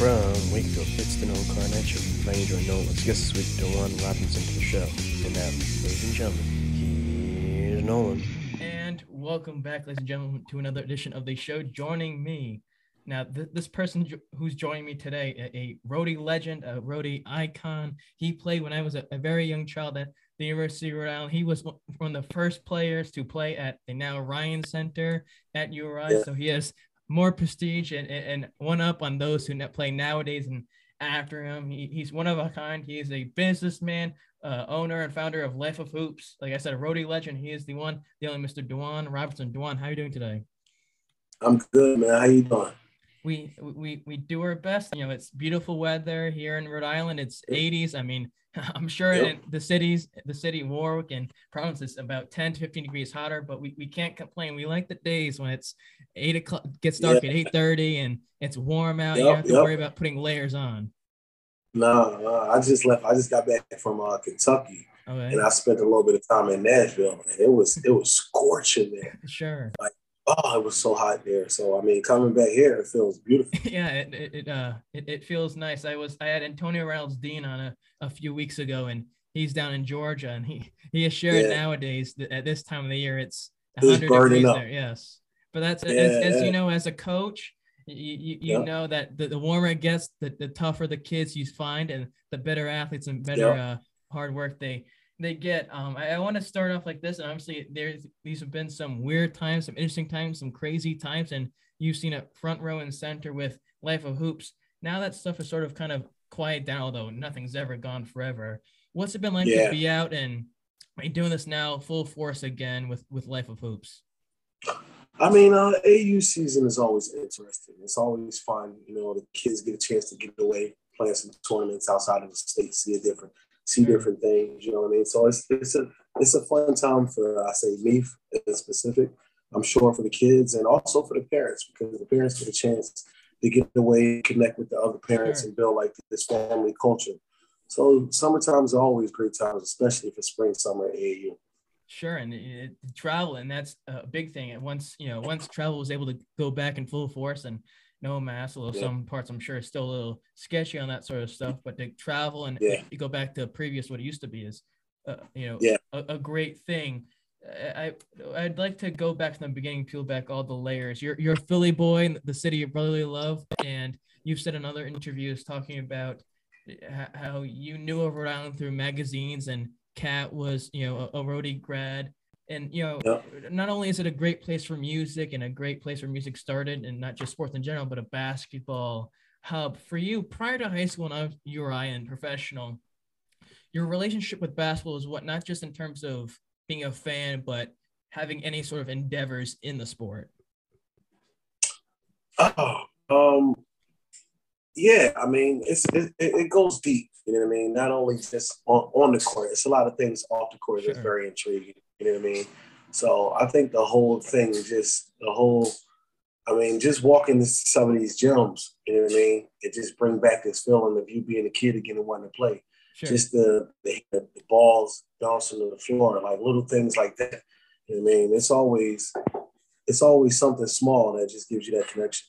From Wakefield, it's the Nolan Connection. My name is Nolan. Let's get this week Dawan Robinson to the show. And now, ladies and gentlemen, here's Nolan. And welcome back, ladies and gentlemen, to another edition of the show. Joining me now, this person who's joining me today, a Rhody legend, a Rhody icon. He played when I was a very young child at the University of Rhode Island. He was one of the first players to play at the now Ryan Center at URI. Yeah. So he has more prestige and one up on those who play nowadays and after him. He's one of a kind. He is a businessman, owner and founder of Life of Hoops. Like I said, a Rhody legend. He is the only Mr. Dawan Robinson. Dawan, how are you doing today? I'm good, man. How you doing? We do our best. You know, it's beautiful weather here in Rhode Island. It's 80s. I mean, I'm sure in the city Warwick and Providence is about 10 to 15 degrees hotter, but we can't complain. We like the days when it's 8 o'clock, gets dark at 8:30 and it's warm out. You don't have to worry about putting layers on. No, I just left. I just got back from Kentucky, Okay. and I spent a little bit of time in Nashville, and it was scorching there. Sure. It was so hot there. So I mean, coming back here, it feels beautiful. Yeah, it feels nice. I had Antonio Reynolds Dean on a few weeks ago, and he's down in Georgia, and he has shared nowadays that at this time of the year it's 100 degrees there. Yes, but that's as you know, as a coach, you know that the warmer it gets, the tougher the kids you find, and the better athletes and better hard work they get. I want to start off like this, and obviously these have been some weird times, some interesting times, some crazy times, and you've seen it front row and center with Life of Hoops. Now that stuff is sort of kind of quiet down, although nothing's ever gone forever. What's it been like to be out and doing this now full force again with Life of Hoops? I mean, AU season is always interesting. It's always fun. You know, the kids get a chance to get away, playing some tournaments outside of the state, see different things. You know what I mean? So it's a fun time for, I say, me in specific. I'm sure for the kids and also for the parents, because the parents get a chance to get away, connect with the other parents, and build like this family culture. So summertimes are always great times, especially for spring, summer at AAU. Sure, and travel, and that's a big thing. And once travel was able to go back in full force and no mask, although some parts I'm sure is still a little sketchy on that sort of stuff, but to travel and you go back to previous what it used to be is, a great thing. I'd like to go back from the beginning, peel back all the layers. You're a Philly boy in the city of brotherly love, and you've said in other interviews talking about how you knew of Rhode Island through magazines, and Kat was, a Rhody grad. And, not only is it a great place for music and a great place where music started, and not just sports in general, but a basketball hub for you prior to high school and URI and professional. Your relationship with basketball is what, not just in terms of being a fan, but having any sort of endeavors in the sport. Yeah, I mean, it goes deep. You know what I mean? Not only just on the court, it's a lot of things off the court that's very intriguing. You know what I mean? So I think the whole thing, just walking to some of these gyms, you know what I mean? It just bring back this feeling of you being a kid again and wanting to play. Sure. Just the balls bouncing on the floor, like little things like that. You know what I mean? It's always something small that just gives you that connection.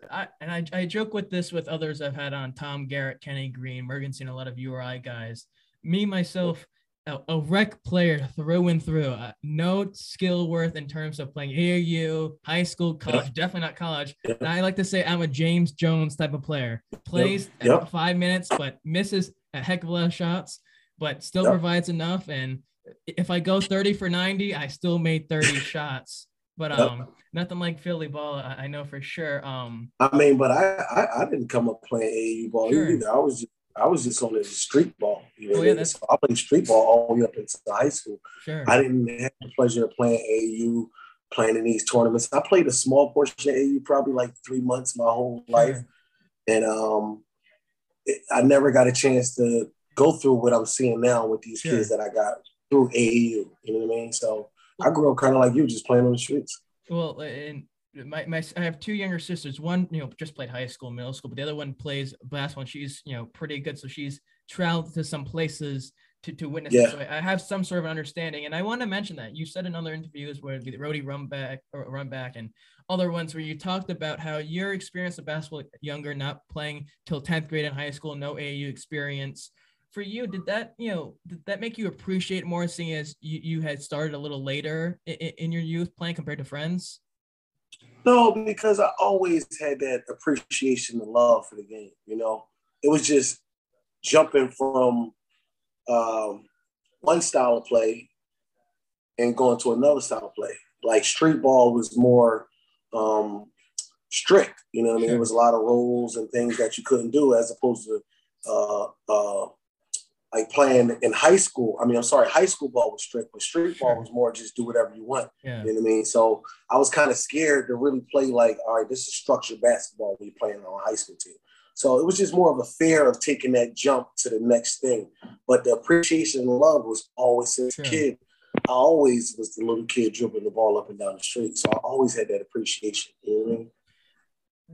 I joke with this with others I've had on: Tom Garrett, Kenny Green, Mergensen, a lot of URI guys. Me, myself, a rec player through and through. No skill worth in terms of playing AAU, high school, college, definitely not college. And I like to say I'm a James Jones type of player. Plays 5 minutes, but misses a heck of a lot of shots, but still provides enough. And if I go 30 for 90, I still made 30 shots. But nothing like Philly ball, I know for sure. But I didn't come up playing AAU ball either. I was just on the street ball. You know, so I played street ball all the way up into high school. Sure. I didn't have the pleasure of playing AAU, playing in these tournaments. I played a small portion of AAU, probably like 3 months my whole life. And I never got a chance to go through what I'm seeing now with these kids that I got through AAU. You know what I mean? So I grew up kind of like you, just playing on the streets. Well, and I have two younger sisters. One, just played high school, middle school, but the other one plays basketball. And she's, pretty good. So she's traveled to some places to witness Yeah. it. So I have some sort of understanding. And I want to mention that you said in other interviews where the Rhody run back and other ones where you talked about how your experience of basketball younger, not playing till 10th grade in high school, no AAU experience. For you, did that make you appreciate more, seeing as you had started a little later in your youth playing compared to friends? No, because I always had that appreciation and love for the game. You know, it was just jumping from one style of play and going to another style of play. Like street ball was more strict. You know what I mean? Sure. There was a lot of rules and things that you couldn't do, as opposed to like playing in high school. I mean, I'm sorry, high school ball was strict, but street ball was more just do whatever you want. Yeah. You know what I mean? So I was kind of scared to really play like, all right, this is structured basketball when you're playing on a high school team. So it was just more of a fear of taking that jump to the next thing. But the appreciation and love was always since a kid. I always was the little kid dribbling the ball up and down the street. So I always had that appreciation. You know what I mean?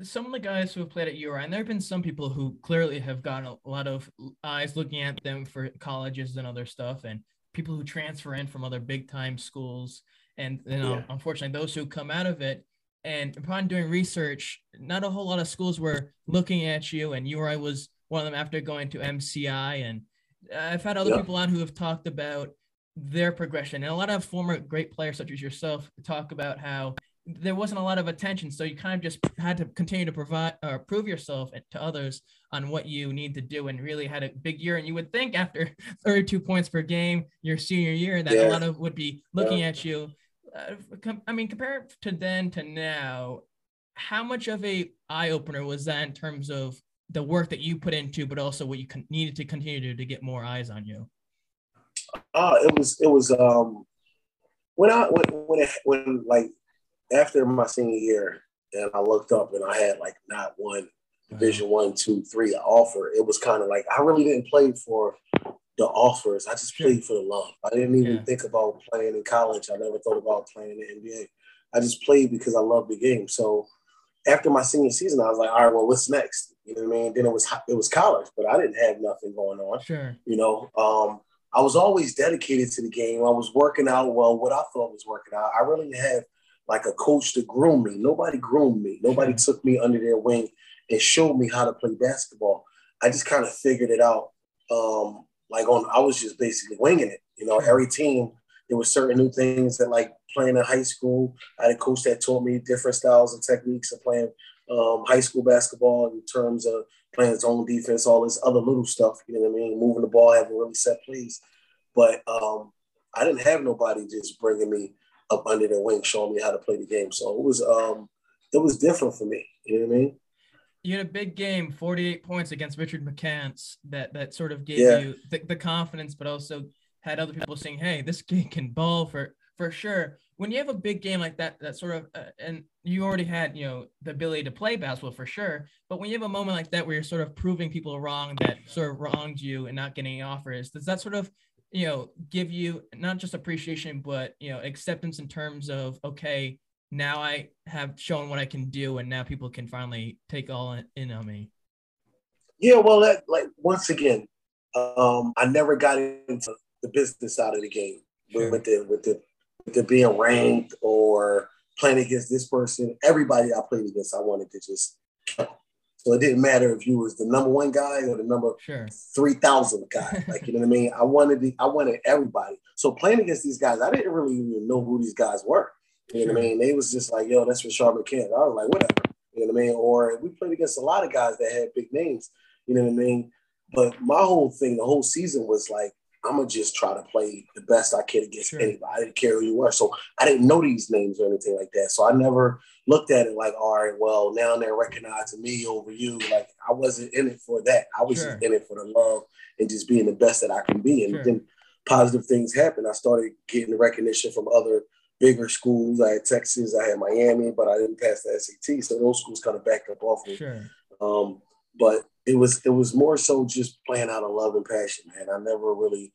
Some of the guys who have played at URI, and there have been some people who clearly have gotten a lot of eyes looking at them for colleges and other stuff, and people who transfer in from other big time schools. And unfortunately, those who come out of it, and upon doing research, not a whole lot of schools were looking at you, and URI was one of them after going to MCI. And I've had other people on who have talked about their progression, and a lot of former great players such as yourself talk about how there wasn't a lot of attention, so you kind of just had to continue to provide or prove yourself to others on what you need to do, and really had a big year. And you would think after 32 points per game your senior year that a lot of would be looking at you. I mean, compared to then to now, how much of a eye-opener was that in terms of the work that you put into, but also what you needed to continue to do to get more eyes on you? It was when like after my senior year, and I looked up and I had like not one Division 1, 2, 3 offer. It was kind of like I really didn't play for the offers. I just played for the love. I didn't even think about playing in college. I never thought about playing in the NBA. I just played because I loved the game. So after my senior season, I was like, all right, well, what's next? You know what I mean? Then it was college, but I didn't have nothing going on. Sure. You know, I was always dedicated to the game. I was working out what I thought was working out. I really didn't have like a coach to groom me. Nobody groomed me. Nobody took me under their wing and showed me how to play basketball. I just kind of figured it out. I was just basically winging it. You know, every team, there were certain new things that, like playing in high school, I had a coach that taught me different styles and techniques of playing high school basketball in terms of playing zone defense, all this other little stuff, you know what I mean? Moving the ball, having really set plays. But I didn't have nobody just bringing me up under their wing, showing me how to play the game. So it was different for me. You know what I mean? You had a big game, 48 points against Richard McCants, that sort of gave you the confidence, but also had other people saying, hey, this kid can ball for sure. When you have a big game like that sort of, and you already had, the ability to play basketball for sure, but when you have a moment like that where you're sort of proving people wrong that sort of wronged you and not getting offers, does that sort of, give you not just appreciation, but, acceptance in terms of, okay, now I have shown what I can do, and now people can finally take all in on me? Yeah, well, once again, I never got into the business side of the game with the being ranked or playing against this person. Everybody I played against, I wanted to just kill. So it didn't matter if you was the number 1 guy or the number 3,000 guy. Like, you know what I mean? I wanted everybody. So playing against these guys, I didn't really even know who these guys were. You know what I mean? They was just like, yo, that's Rashard McCann. I was like, whatever. You know what I mean? Or we played against a lot of guys that had big names. You know what I mean? But my whole thing, the whole season was like, I'm going to just try to play the best I can against anybody. I didn't care who you were. So I didn't know these names or anything like that. So I never looked at it like, all right, well, now they're recognizing me over you. Like, I wasn't in it for that. I was just in it for the love and just being the best that I can be. And then positive things happened. I started getting recognition from other bigger schools. I had Texas, I had Miami, but I didn't pass the SAT. So those schools kind of backed up off me. But it was more so just playing out of love and passion, man. I never really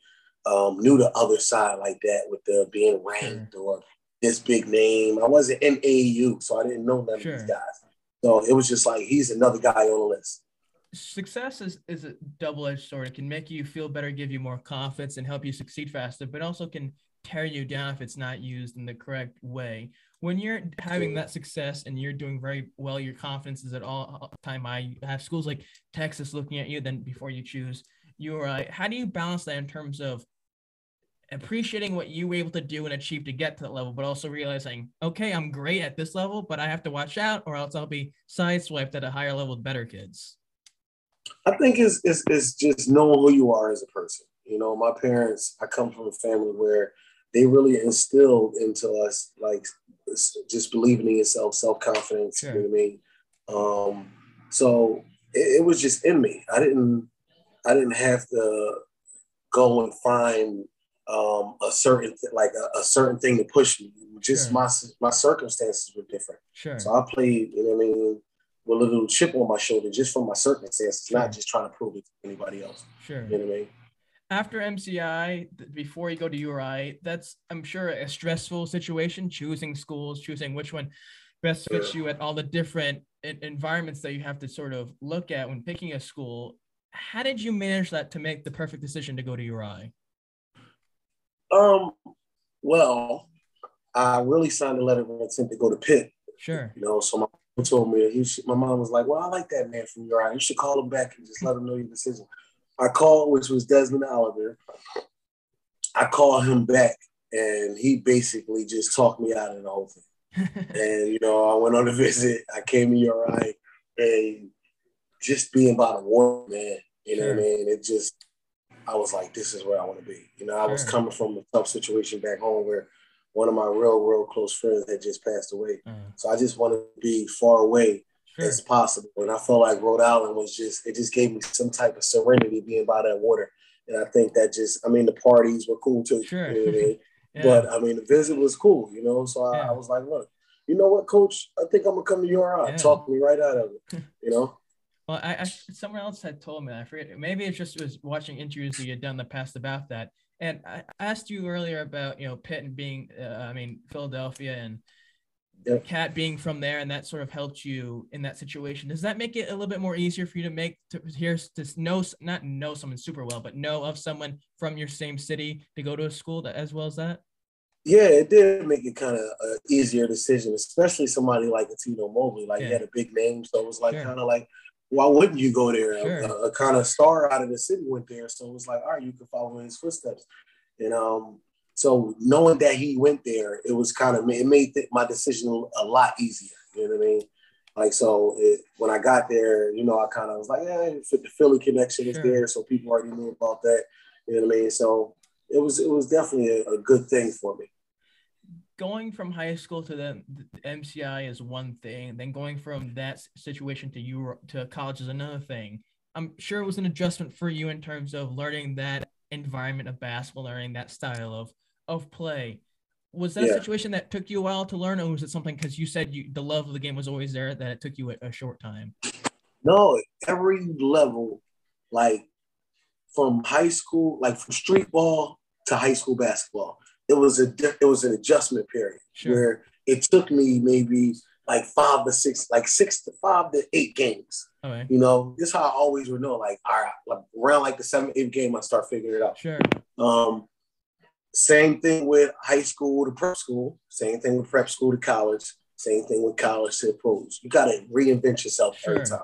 knew the other side like that with the being ranked or this big name. I wasn't in AAU, so I didn't know none of these guys. So it was just like, he's another guy on the list. success is a double-edged sword. It can make you feel better, give you more confidence, and help you succeed faster, but also can tear you down if it's not used in the correct way. When you're having that success and you're doing very well, your confidence is at all time high. You have schools like Texas looking at you, then before you choose URI. How do you balance that in terms of appreciating what you were able to do and achieve to get to that level, but also realizing, okay, I'm great at this level, but I have to watch out or else I'll be sideswiped at a higher level with better kids? I think it's just knowing who you are as a person. You know, my parents, I come from a family where they really instilled into us like just believing in yourself, self-confidence. Sure. You know what I mean? So it was just in me. I didn't have to go and find a certain a certain thing to push me. Just sure. my circumstances were different. Sure. So I played, you know what I mean, with a little chip on my shoulder just from my circumstances, sure. Not just trying to prove it to anybody else. Sure. You know what I mean? After MCI, before you go to URI, that's, I'm sure, a stressful situation, choosing schools, choosing which one best fits you at all the different environments that you have to sort of look at when picking a school. How did you manage that to make the perfect decision to go to URI? Well, I really signed a letter of intent to go to Pitt. Sure. You know, so my mom told me, my mom was like, well, I like that man from URI. You should call him back and just let him know your decision. I called, which was Desmond Oliver. I called him back, and he basically just talked me out of the whole thing. And, you know, I went on a visit. I came to URI, and just being by the water, man, you know what I mean? It just, I was like, this is where I want to be. You know, I was coming from a tough situation back home where one of my real close friends had just passed away. So I just wanted to be far away as possible. And I felt like Rhode Island was it just gave me some type of serenity being by that water. And I think that just, I mean, the parties were cool too. Sure. You know what I mean? But I mean, the visit was cool, you know? So I was like, look, you know what, coach? I think I'm going to come to URI. Talk me right out of it, you know? Well, I someone else had told me, I forget, maybe it just was watching interviews that you had done in the past about that. And I asked you earlier about, you know, Pitt and being, Philadelphia and Cat being from there, and that sort of helped you in that situation. Does that make it a little bit more easier for you not know someone super well, but know of someone from your same city to go to a school as well as that? Yeah, it did make it kind of an easier decision, especially somebody like Tino Mobley. Like, he had a big name, so it was like kind of like, why wouldn't you go there? Sure. A kind of star out of the city went there, so it was like, all right, you can follow in his footsteps. And so knowing that he went there, it was kind of, it made my decision a lot easier. You know what I mean? Like, so when I got there, you know, I kind of was like, the Philly connection is there, so people already knew about that. You know what I mean? So it was definitely a good thing for me. Going from high school to the MCI is one thing, then going from that situation to college is another thing. I'm sure it was an adjustment for you in terms of learning that environment of basketball, learning that style of play. Was that a situation that took you a while to learn, or was it something, because you said the love of the game was always there, that it took you a short time? No, every level, like from high school, like from street ball to high school basketball, it was an adjustment period where it took me maybe like 5 to 6, like 6 to 5 to 8 games. Okay. You know, this is how I always would know, like, all right, like around like the 7th, 8th game, I start figuring it out. Sure. Same thing with high school to prep school. Same thing with prep school to college. Same thing with college to pros. You got to reinvent yourself every time.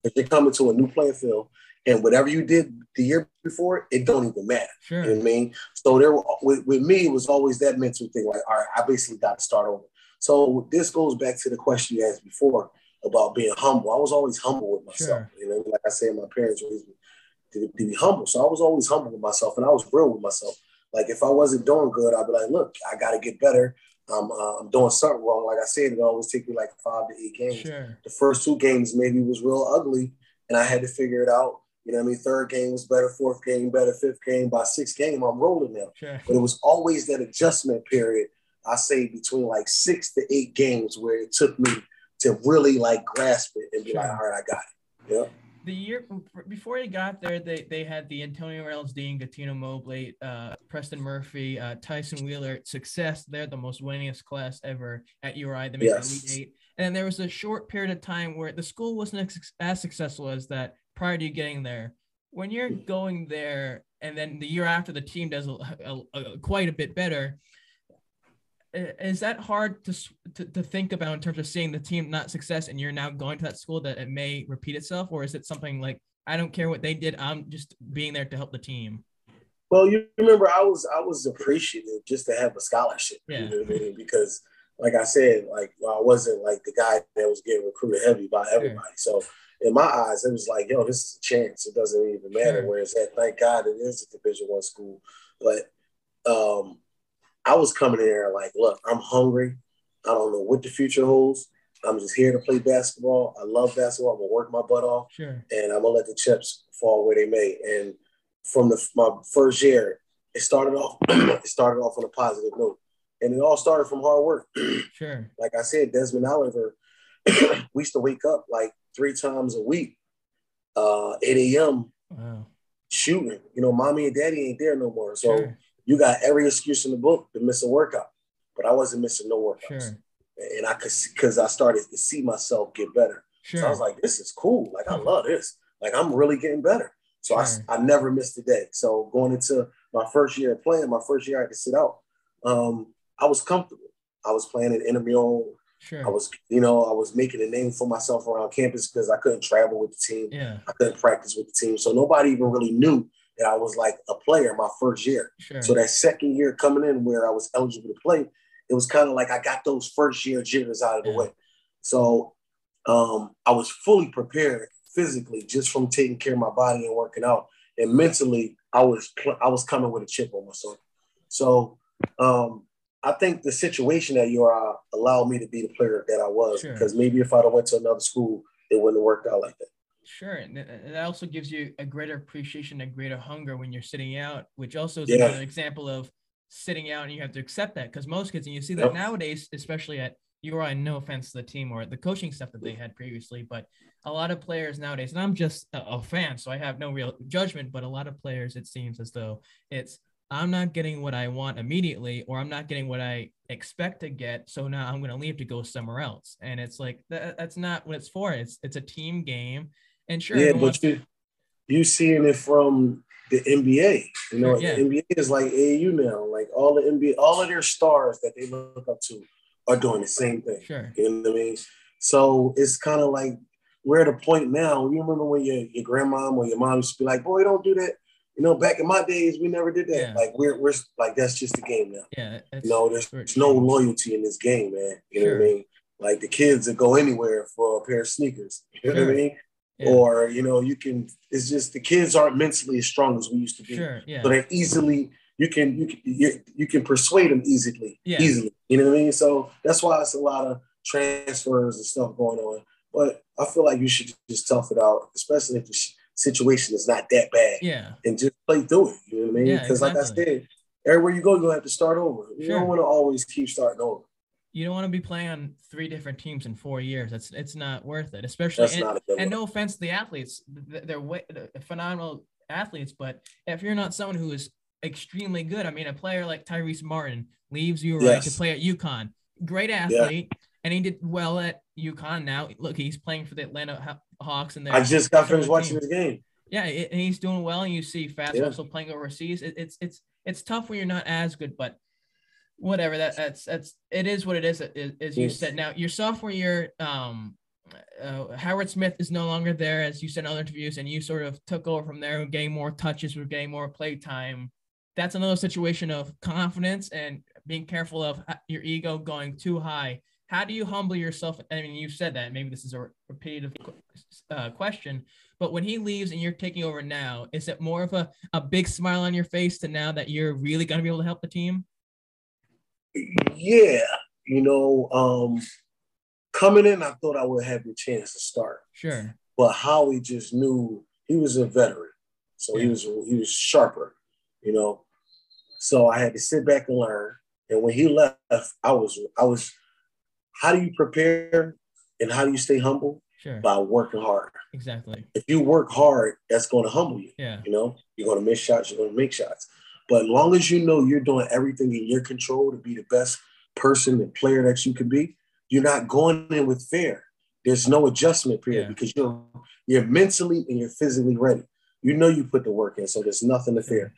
If you're coming to a new playing field, and whatever you did the year before, it don't even matter. Sure. You know what I mean? So with me, it was always that mental thing. Like, all right, I basically got to start over. So this goes back to the question you asked before about being humble. I was always humble with myself. You know, like I said, my parents raised me to be humble. So I was always humble with myself, and I was real with myself. Like, if I wasn't doing good, I'd be like, look, I got to get better. I'm doing something wrong. Like I said, it always take me like 5 to 8 games. Sure. The first 2 games maybe was real ugly, and I had to figure it out. You know what I mean? 3rd game was better, 4th game better, 5th game. By 6th game, I'm rolling now. Sure. But it was always that adjustment period, I say, between like 6 to 8 games where it took me to really like grasp it and be like, all right, I got it. Yeah. The year before you got there, they had the Antonio Reynolds, Dean, Gatino Mobley, Preston Murphy, Tyson Wheeler. Success. They're the most winningest class ever at URI. They made the Elite 8. And then there was a short period of time where the school wasn't as successful as that prior to you getting there. When you're going there, and then the year after the team does quite a bit better, is that hard to think about in terms of seeing the team not success and you're now going to that school that it may repeat itself? Or is it something like, I don't care what they did, I'm just being there to help the team? Well, you remember I was appreciative just to have a scholarship. Yeah. You know what I mean? Because like I said, like I wasn't like the guy that was getting recruited heavy by everybody. Sure. So in my eyes, it was like, yo, this is a chance. It doesn't even matter where it's at. Thank God it is a Division I school. But I was coming in there like, look, I'm hungry. I don't know what the future holds. I'm just here to play basketball. I love basketball. I'm going to work my butt off. Sure. And I'm going to let the chips fall where they may. And from my first year, it started off on a positive note. And it all started from hard work. Sure. Like I said, Desmond Oliver, we used to wake up like 3 times a week, 8 a.m. Wow. Shooting. You know, mommy and daddy ain't there no more. So sure. You got every excuse in the book to miss a workout. But I wasn't missing no workouts. Sure. And because I started to see myself get better. Sure. So I was like, this is cool. Like, I love this. Like, I'm really getting better. So sure. I never missed a day. So going into my first year of playing, my first year I had to sit out. I was comfortable. I was playing in intramural. Sure. I was making a name for myself around campus because I couldn't travel with the team. Yeah. I couldn't practice with the team. So nobody even really knew that I was like a player my first year. Sure. So that second year coming in where I was eligible to play, it was kind of like I got those first year jitters out of the way. So I was fully prepared physically just from taking care of my body and working out. And mentally, I was coming with a chip on my shoulder. So I think the situation that you are allowed me to be the player that I was, sure. because maybe if I'd have went to another school, it wouldn't have worked out like that. Sure. And that also gives you a greater appreciation, a greater hunger when you're sitting out, which also is another example of sitting out and you have to accept that, because most kids, and you see that nowadays, especially at URI, no offense to the team or the coaching stuff that they had previously, but a lot of players nowadays, and I'm just a fan, so I have no real judgment, but a lot of players, it seems as though it's, I'm not getting what I want immediately, or I'm not getting what I expect to get, so now I'm going to leave to go somewhere else. And it's like, that's not what it's for. It's a team game. And sure. Yeah, but you seeing it from the NBA. You know, the NBA is like AAU now. Like all the NBA, all of their stars that they look up to are doing the same thing. Sure. You know what I mean? So it's kind of like we're at a point now. You remember when your grandmom or your mom used to be like, boy, don't do that. You know, back in my days, we never did that. Yeah. Like we're like, that's just the game now. Yeah. You know, there's no loyalty in this game, man. You know what I mean? Like the kids that go anywhere for a pair of sneakers. You know what I mean? Yeah. Or, you know, it's just the kids aren't mentally as strong as we used to be. Sure, yeah. So they easily, you can persuade them easily. Yeah. Easily. You know what I mean? So that's why it's a lot of transfers and stuff going on. But I feel like you should just tough it out, especially if the situation is not that bad. Yeah. And just play through it. You know what I mean? Yeah, because exactly. like I said, everywhere you go, you're going to have to start over. You don't want to always keep starting over. You don't want to be playing on 3 different teams in 4 years. It's not worth it, especially. And no offense to the athletes, they're phenomenal athletes. But if you're not someone who is extremely good, I mean, a player like Tyrese Martin leaves URI to play at UConn, great athlete, and he did well at UConn. Now look, he's playing for the Atlanta Hawks, and I just got finished watching his game. Yeah, and he's doing well, and you see Fast also playing overseas. It's tough when you're not as good, but. Whatever, that's it is what it is, as you said. Now, your sophomore year, Howard Smith is no longer there, as you said in other interviews, and you sort of took over from there, getting more touches, we're getting more play time. That's another situation of confidence and being careful of your ego going too high. How do you humble yourself? I mean, you said that, maybe this is a repetitive question, but when he leaves and you're taking over now, is it more of a big smile on your face to now that you're really going to be able to help the team? Yeah, you know, coming in, I thought I would have the chance to start. Sure. But Howie just knew he was a veteran, so he was sharper, you know. So I had to sit back and learn. And when he left, I was. How do you prepare and how do you stay humble? Sure. By working hard. Exactly. If you work hard, that's going to humble you. Yeah. You know, you're going to miss shots, you're going to make shots. But as long as you know you're doing everything in your control to be the best person and player that you can be, you're not going in with fear. There's no adjustment period Yeah. because you're mentally and you're physically ready. You know you put the work in, so there's nothing to fear.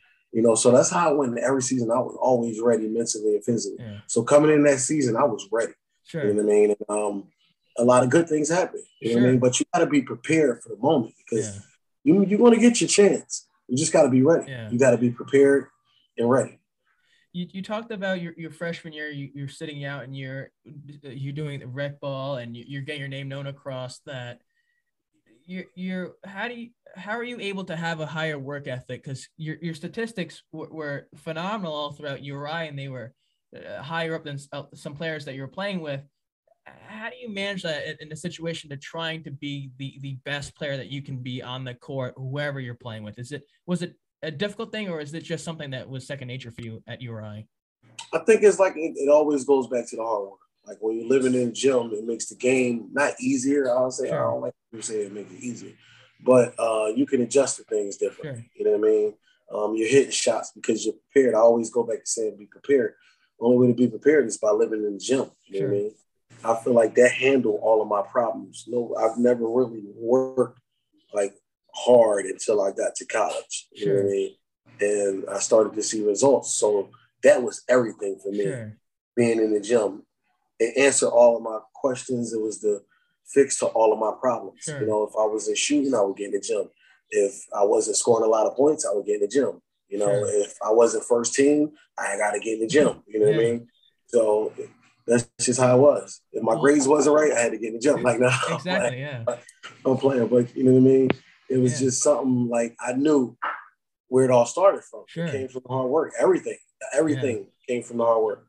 So that's how I went every season. I was always ready mentally and physically. Yeah. So coming in that season, I was ready. Sure. You know what I mean? And, a lot of good things happen. You know what I mean? But you got to be prepared for the moment because you're going to get your chance. You just got to be ready. Yeah. You got to be prepared and ready. You talked about your freshman year. You're sitting out and you're doing the rec ball and you're getting your name known across that. How are you able to have a higher work ethic? Because your statistics were phenomenal all throughout URI, and they were higher up than some players that you were playing with. How do you manage that in a situation to trying to be the best player that you can be on the court, whoever you're playing with? Was it a difficult thing, or is it just something that was second nature for you at URI? I think it's like it always goes back to the hard work. Like when you're living in the gym, it makes the game not easier. I'll say I don't like to say it makes it easier, but you can adjust to things differently. Sure. You know what I mean? You're hitting shots because you're prepared. I always go back to saying be prepared. The only way to be prepared is by living in the gym. You know what I mean? I feel like that handled all of my problems. No, I've never really worked like hard until I got to college. You know what I mean? And I started to see results. So that was everything for me, being in the gym. It answered all of my questions. It was the fix to all of my problems. If I wasn't shooting, I would get in the gym. If I wasn't scoring a lot of points, I would get in the gym. If I wasn't first team, I got to get in the gym. You know what I mean? So that's just how it was. If my grades wasn't right, I had to get in the gym. Like, no, exactly, I'm playing, but you know what I mean? It was just something like I knew where it all started from. It came from hard work. Everything came from the hard work.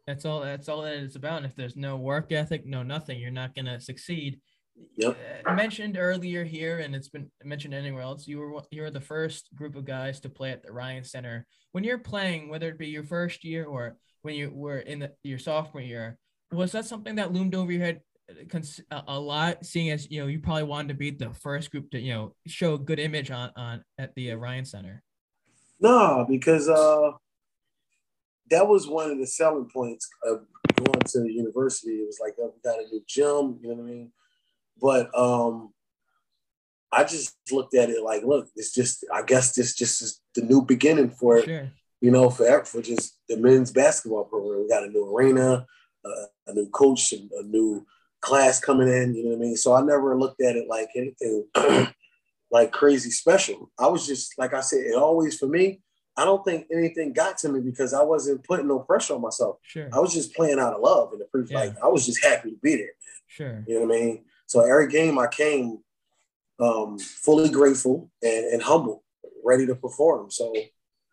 That's all that it's about. And if there's no work ethic, no nothing, you're not going to succeed. Yep. Mentioned earlier here, and it's been mentioned anywhere else, you were the first group of guys to play at the Ryan Center. When you're playing, whether it be your first year or when you were in your sophomore year, was that something that loomed over your head a lot, seeing as you probably wanted to be the first group to show a good image on at the Ryan Center? No, because that was one of the selling points of going to the university. It was like, oh, we got a new gym, you know what I mean? But I just looked at it like, look, I guess this just is the new beginning for for just the men's basketball program. We got a new arena, a new coach, a new class coming in, you know what I mean? So I never looked at it like anything like crazy special. I was just, like I said, it always, for me, I don't think anything got to me because I wasn't putting no pressure on myself. I was just playing out of love in the pre like I was just happy to be there, man. You know what I mean? So every game I came fully grateful and humble, ready to perform. So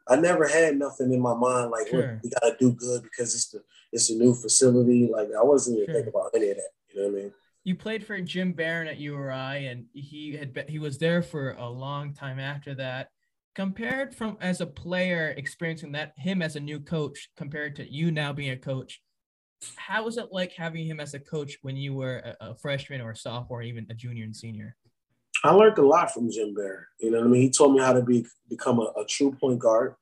I never had nothing in my mind like, look, we gotta do good because it's a new facility. Like I wasn't even thinking about any of that. You know what I mean? You played for Jim Barron at URI, and he was there for a long time after that. Compared from as a player experiencing him as a new coach compared to you now being a coach, how was it like having him as a coach when you were a freshman or a sophomore, or even a junior and senior? I learned a lot from Jim Barron. You know what I mean? He taught me how to become a true point guard,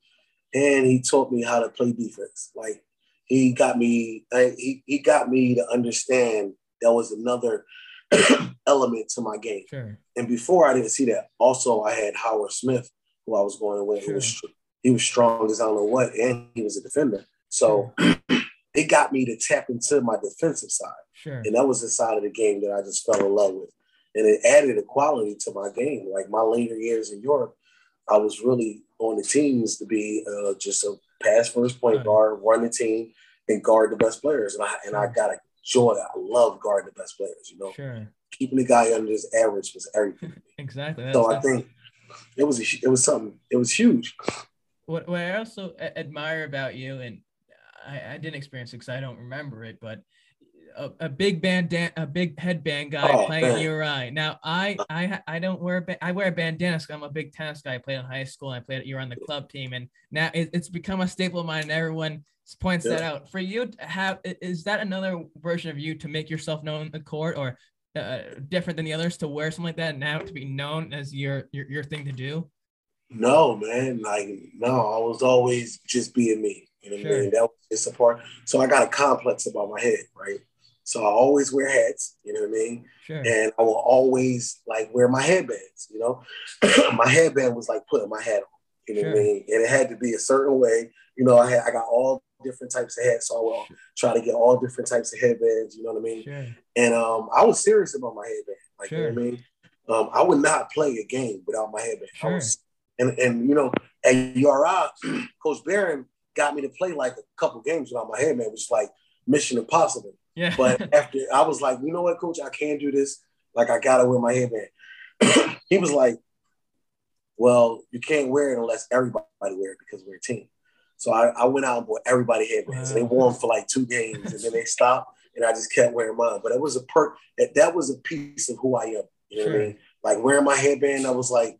and he taught me how to play defense. Like he got me to understand there was another element to my game. And before I didn't see that. Also, I had Howard Smith, who I was going with. He was strong as I don't know what, and he was a defender. So it got me to tap into my defensive side. And that was the side of the game that I just fell in love with. And it added a quality to my game. Like my later years in Europe, I was really on the teams to be just a pass first point guard, run the team, and guard the best players. And I got a joy. I love guarding the best players, Keeping the guy under his average was everything. Exactly. So I think it was huge. What I also admire about you, and I didn't experience it because I don't remember it, but a big headband guy playing at URI. Now I don't wear I wear a bandana because I'm a big tennis guy. I played in high school and I played at URI on the club team, and now it's become a staple of mine, and everyone points that out. For you, is that another version of you to make yourself known in the court, or different than the others to wear something like that now to be known as your thing to do? No, man. I was always just being me. You know what I mean? That was just a part. So I got a complex about my head, right? So I always wear hats, you know what I mean? Sure. And I will always like wear my headbands, you know? My headband was like putting my hat on, you know what I mean? And it had to be a certain way. You know, I got all different types of hats, so I will try to get all different types of headbands, you know what I mean? Sure. And I was serious about my headband. Like, you know what I mean? I would not play a game without my headband. Sure. And you know, at URI, Coach Barron got me to play like a couple games without my headband, which was like mission impossible. Yeah. But after I was like, you know what, Coach, I can't do this. Like, I gotta wear my headband. He was like, well, you can't wear it unless everybody wear it because we're a team. So I went out and bought everybody headbands. And they wore them for like 2 games, and then they stopped, and I just kept wearing mine. But it was that was a piece of who I am. You know what I mean? Like wearing my headband, that was like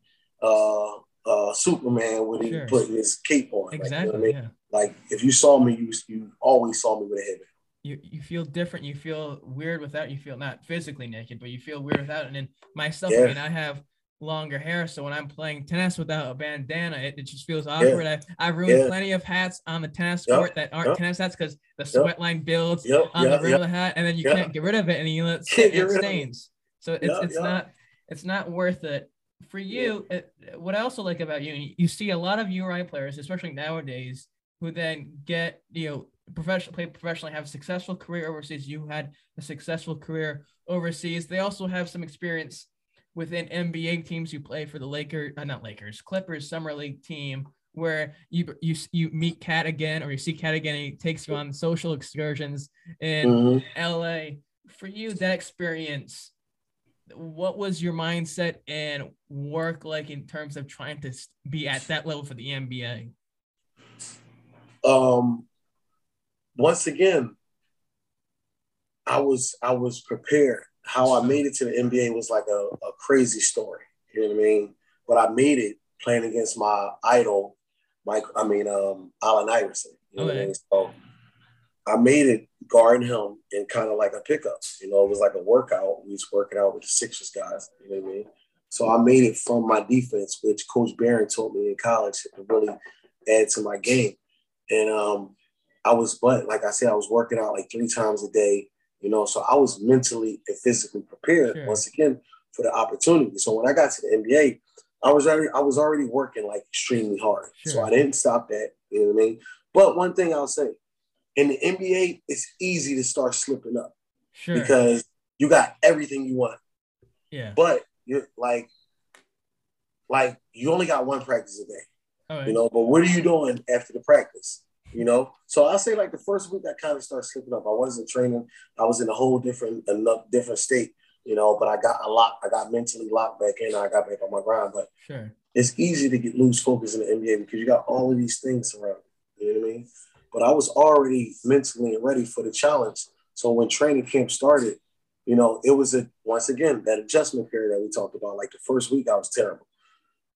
Superman when he putting his cape on. Exactly. Like, you know what I mean? Like if you saw me, you always saw me with a headband. You feel different. You feel weird without. You feel not physically naked, but you feel weird without. And then myself, I mean, I have longer hair, so when I'm playing tennis without a bandana, it just feels awkward. I've ruined plenty of hats on the tennis court that aren't tennis hats because the sweat line builds on the rim of the hat, and then you can't get rid of it, and you let it stains. So it's not worth it for you. What I also like about you see a lot of URI players, especially nowadays, who then get play professionally, have a successful career overseas. You had a successful career overseas. They also have some experience within NBA teams. You play for the Clippers summer league team, where you meet Cat again, or you see Cat again, and he takes you on social excursions in LA. For you, that experience, what was your mindset and work like in terms of trying to be at that level for the NBA? Once again, I was prepared. How I made it to the NBA was like a crazy story. You know what I mean? But I made it playing against my idol, Allen Iverson. You know what I mean? So I made it guarding him in kind of like a pickup. You know, it was like a workout. We was working out with the Sixers guys. You know what I mean? So I made it from my defense, which Coach Barron taught me in college to really add to my game. And like I said, I was working out like 3 times a day. You know, so I was mentally and physically prepared once again for the opportunity. So when I got to the NBA, I was already working like extremely hard. So I didn't stop that. You know what I mean? But one thing I'll say, in the NBA, it's easy to start slipping up because you got everything you want. Yeah. But you're like you only got 1 practice a day. You know, but what are you doing after the practice? You know, so I say like the first week I kind of started slipping up. I wasn't training. I was in a whole different state, you know, but I got mentally locked back in. I got back on my grind, but it's easy to lose focus in the NBA because you got all of these things around you. You know what I mean? But I was already mentally ready for the challenge. So when training camp started, you know, it was once again, that adjustment period that we talked about. Like the first week I was terrible.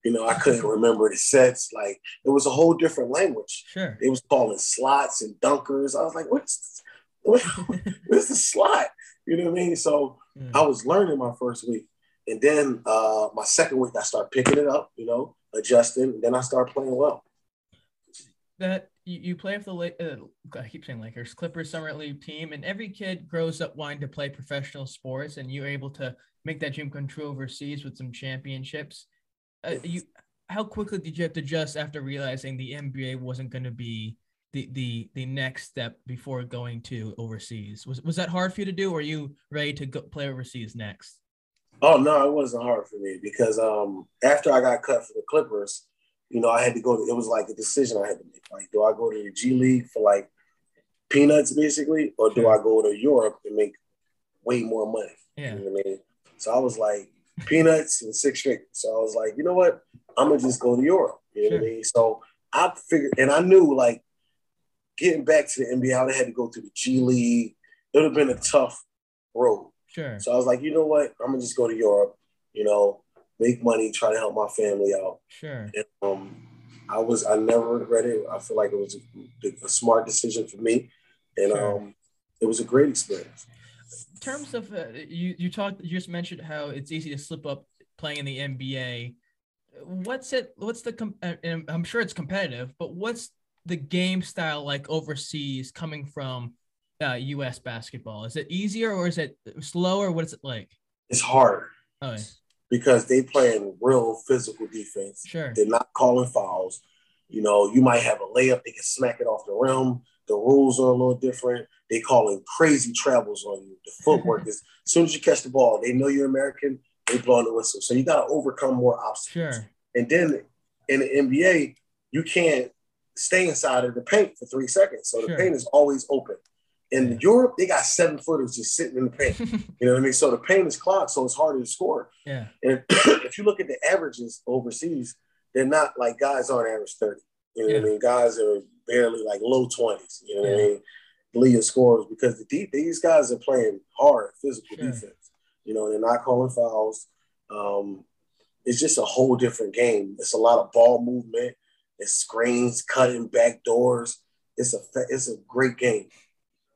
You know, I couldn't remember the sets. Like, it was a whole different language. They was calling slots and dunkers. I was like, what's the slot? You know what I mean? So I was learning my first week. And then my second week, I started picking it up, you know, adjusting. And then I started playing well. That you play for the I keep saying Lakers, Clippers summer league team, and every kid grows up wanting to play professional sports, and you're able to make that dream come true overseas with some championships. How quickly did you have to adjust after realizing the NBA wasn't going to be the next step before going to overseas? Was that hard for you to do, or were you ready to go play overseas next? Oh, no, it wasn't hard for me because after I got cut for the Clippers, you know, I had to go it was like a decision I had to make. Like, do I go to the G League for like peanuts basically, or do I go to Europe and make way more money? You know what I mean? So I was like, peanuts and 6 figures. So I was like, you know what? I'm going to just go to Europe. You know what I mean? So I figured, and I knew like getting back to the NBA, I would have had to go through the G League. It would have been a tough road. So I was like, you know what? I'm going to just go to Europe, you know, make money, try to help my family out. And I never regret it. I feel like it was a smart decision for me. And it was a great experience. In terms of you just mentioned how it's easy to slip up playing in the NBA. And I'm sure it's competitive, but what's the game style like overseas, coming from U.S. basketball? Is it easier or is it slower? What is it like? It's harder. Oh, yeah. Because they playing real physical defense. Sure. They're not calling fouls. You know, you might have a layup, they can smack it off the rim. The rules are a little different. They calling crazy travels on you. The footwork is, as soon as you catch the ball, they know you're American, they blowing the whistle. So you got to overcome more obstacles. Sure. And then in the NBA, you can't stay inside of the paint for 3 seconds. So the paint is always open. In Europe, they got 7-footers just sitting in the paint. You know what I mean? So the paint is clogged, so it's harder to score. Yeah. And if you look at the averages overseas, they're not like guys aren't average 30. You know what I mean? Guys are barely like low 20s. You know what I mean? Leading scorers because these guys are playing hard physical defense. You know, they're not calling fouls. It's just a whole different game. It's a lot of ball movement. It's screens, cutting, back doors. It's a great game.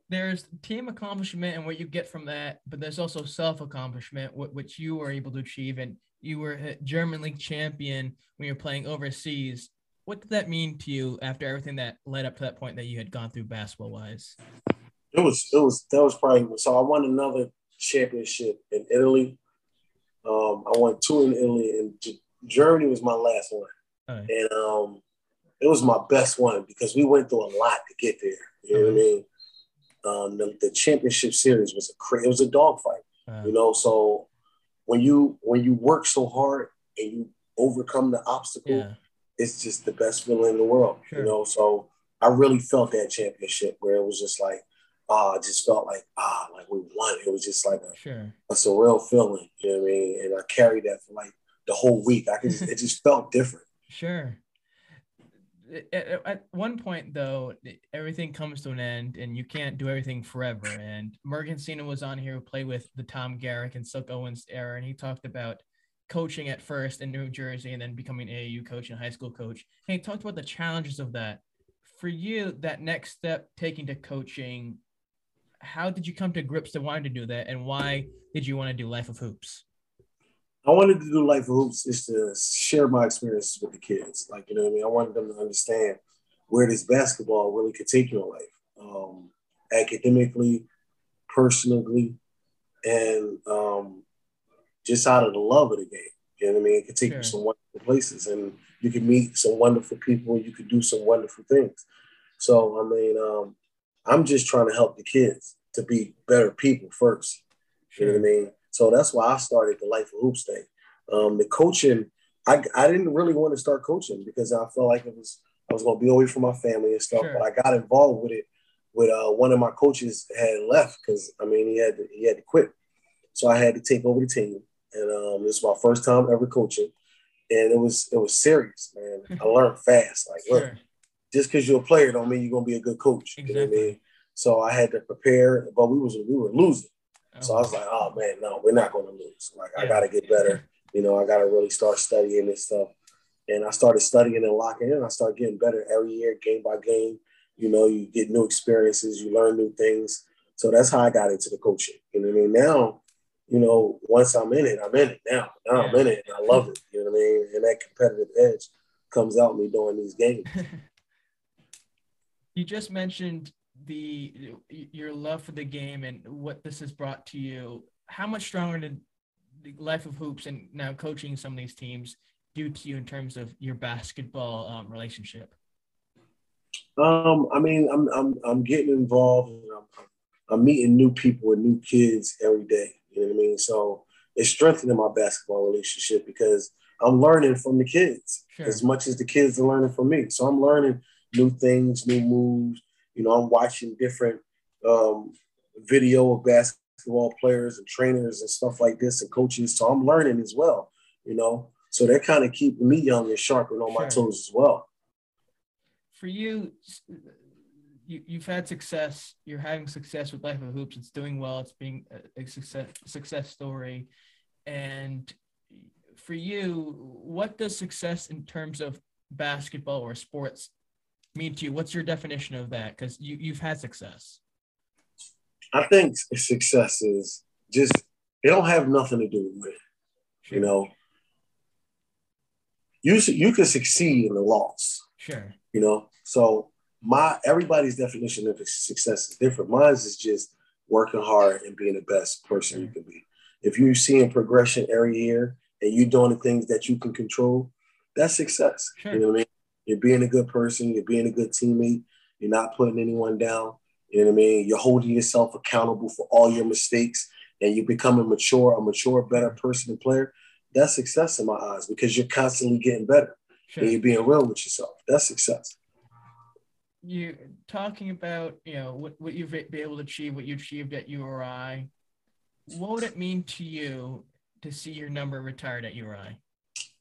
There's team accomplishment and what you get from that, but there's also self-accomplishment, which you were able to achieve. And you were a German League champion when you were playing overseas. What did that mean to you after everything that led up to that point that you had gone through basketball-wise? That was probably, so I won another championship in Italy. I won 2 in Italy, and Germany was my last one. And it was my best one because we went through a lot to get there. You know what I mean? The championship series was a dogfight, you know. So when you work so hard and you overcome the obstacle, it's just the best feeling in the world, you know. So I really felt that championship where it was just like, I just felt like we won. It was just like a surreal feeling, you know what I mean? And I carried that for like the whole week. It just felt different. Sure. At one point, though, everything comes to an end, and you can't do everything forever. And Morgan Cena was on here who played with the Tom Garrick and Silk Owens era, and he talked about coaching at first in New Jersey and then becoming an AAU coach and high school coach. And he talked about the challenges of that. For you, that next step, taking to coaching, how did you come to grips to wanting to do that, and why did you want to do Life of Hoops? I wanted to do Life of Hoops is to share my experiences with the kids. Like, you know what I mean? I wanted them to understand where this basketball really could take your life, academically, personally, and just out of the love of the game. You know what I mean? It could take you some wonderful places, and you can meet some wonderful people, and you can do some wonderful things. So, I mean, I'm just trying to help the kids to be better people first. You know what I mean? So that's why I started the Life of Hoops thing. The coaching, I didn't really want to start coaching because I felt like I was going to be away from my family and stuff. But I got involved with it. One of my coaches had left because I mean he had to quit, so I had to take over the team. And this was my first time ever coaching, and it was serious, man. I learned fast. Like, look, just because you're a player don't mean you're gonna be a good coach. Exactly. You know what I mean? So I had to prepare, but we were losing. So I was like, oh, man, no, we're not going to lose. Like, I got to get better. You know, I got to really start studying this stuff. And I started studying and locking in. I started getting better every year, game by game. You know, you get new experiences. You learn new things. So that's how I got into the coaching. You know what I mean? Now, you know, once I'm in it, I'm in it now. Now I'm in it, and I love it. You know what I mean? And that competitive edge comes out me during these games. You just mentioned your love for the game and what this has brought to you. How much stronger did the Life of Hoops and now coaching some of these teams do to you in terms of your basketball relationship? I mean, I'm getting involved. And I'm meeting new people and new kids every day. You know what I mean? So it's strengthening my basketball relationship because I'm learning from the kids as much as the kids are learning from me. So I'm learning new things, new moves. You know, I'm watching different video of basketball players and trainers and stuff like this and coaches. So I'm learning as well, you know. So they're kind of keeping me young and sharp and on my toes as well. For you, you've had success. You're having success with Life of Hoops. It's doing well. It's being a success story. And for you, what does success in terms of basketball or sports mean to you? What's your definition of that? Because you've had success. I think success is just, it don't have nothing to do with it. You know, you can succeed in the loss. Sure. You know, so everybody's definition of success is different. Mine is just working hard and being the best person you can be. If you're seeing progression every year and you're doing the things that you can control, that's success. Sure. You know what I mean? You're being a good person. You're being a good teammate. You're not putting anyone down. You know what I mean? You're holding yourself accountable for all your mistakes, and you become a mature, better person and player. That's success in my eyes, because you're constantly getting better. Sure. And you're being real with yourself. That's success. You talking about, what you've been able to achieve, what you achieved at URI. What would it mean to you to see your number retired at URI?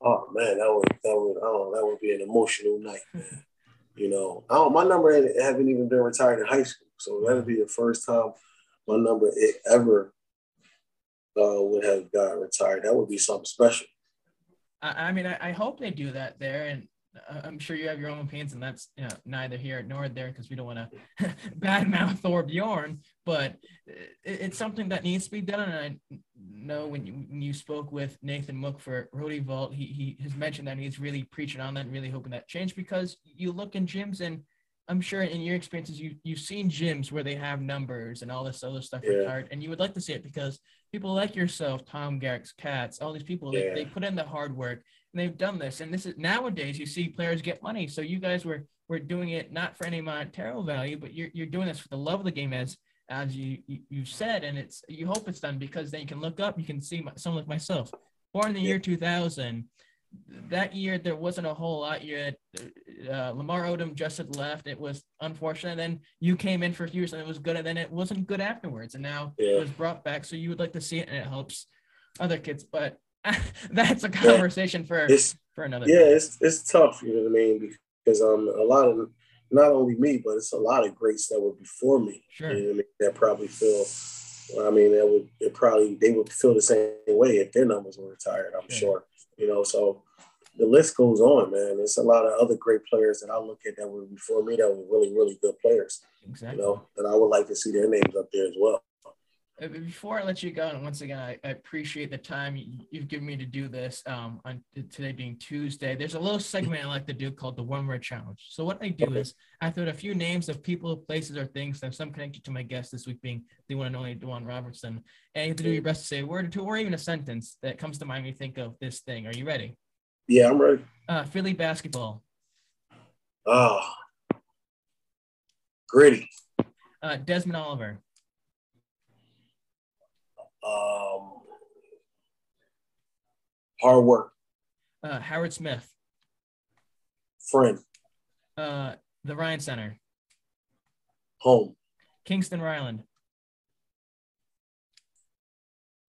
Oh man, that would be an emotional night, man. My number haven't even been retired in high school, so that would be the first time my number ever would have got retired. That would be something special. I mean, I hope they do that there, and I'm sure you have your own opinions, and that's neither here nor there, because we don't want to badmouth Thor Bjorn, but it's something that needs to be done. And I know when you spoke with Nathan Mook for Rhody Vault, he has mentioned that he's really preaching on that and really hoping that change, because you look in gyms, and I'm sure in your experiences you've seen gyms where they have numbers and all this other stuff retired, and you would like to see it, because people like yourself, Tom Garrick's Cats, all these people, they put in the hard work. And they've done this, and this is nowadays you see players get money. So you guys were doing it not for any monetary value, but you're doing this for the love of the game, as you said, and you hope it's done, because then you can look up, you can see someone like myself, born in the year 2000. That year there wasn't a whole lot. You had Lamar Odom just had left. It was unfortunate. Then you came in for a few years and it was good, and then it wasn't good afterwards. And now it was brought back. So you would like to see it, and it helps other kids, but. That's a conversation for another day. It's tough, you know what I mean, because a lot of, not only me, but it's a lot of greats that were before me, sure, you know what I mean, that probably feel, they would feel the same way if their numbers were retired, I'm sure. So the list goes on, man. There's a lot of other great players that I look at that were before me that were really, really good players, exactly, that I would like to see their names up there as well. Before I let you go, and once again, I appreciate the time you've given me to do this on today being Tuesday. There's a little segment I like to do called the one-word challenge. So what I do is I throw a few names of people, places, or things that have some connection to my guest this week, being the one and only Dawan Robinson. And you have to do your best to say a word or two, or even a sentence that comes to mind when you think of this thing. Are you ready? Yeah, I'm ready. Philly basketball. Gritty. Desmond Oliver. Hard work. Howard Smith. Friend. The Ryan Center. Home. Kingston Ryland.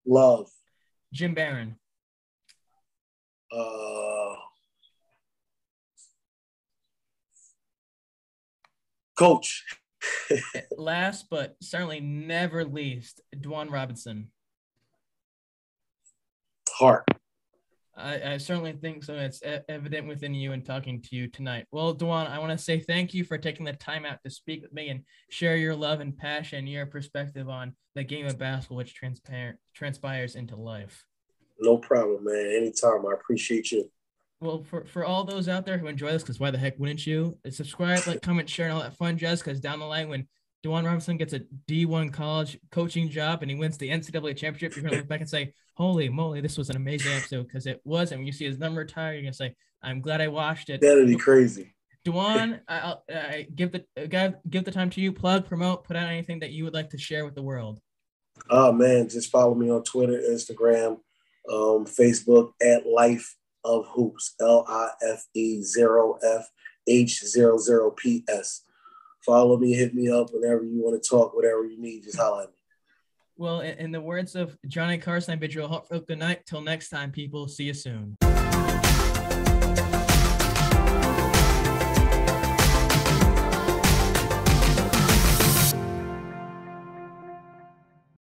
Love. Jim Barron. Coach. Last but certainly never least, Dawan Robinson. Heart. I certainly think so. It's evident within you and talking to you tonight. Well, Dawan, I want to say thank you for taking the time out to speak with me and share your love and passion, your perspective on the game of basketball, which transpires into life. No problem, man. Anytime. I appreciate you. Well, for all those out there who enjoy this, because why the heck wouldn't you? Subscribe, like, comment, share, and all that fun jazz, because down the line, when Dawan Robinson gets a D1 college coaching job and he wins the NCAA championship, you're going to look back and say, holy moly, this was an amazing episode, because it was. And when you see his number retired, you're going to say, I'm glad I watched it. That'd be crazy. Dawan, I give the time to you. Plug, promote, put out anything that you would like to share with the world. Oh, man, just follow me on Twitter, Instagram, Facebook at Life of Hoops, LIFE0FH00PS. Follow me, hit me up whenever you want to talk, whatever you need, just holler at me. Well, in the words of Johnny Carson, I bid you a heartfelt good night. Till next time, people. See you soon.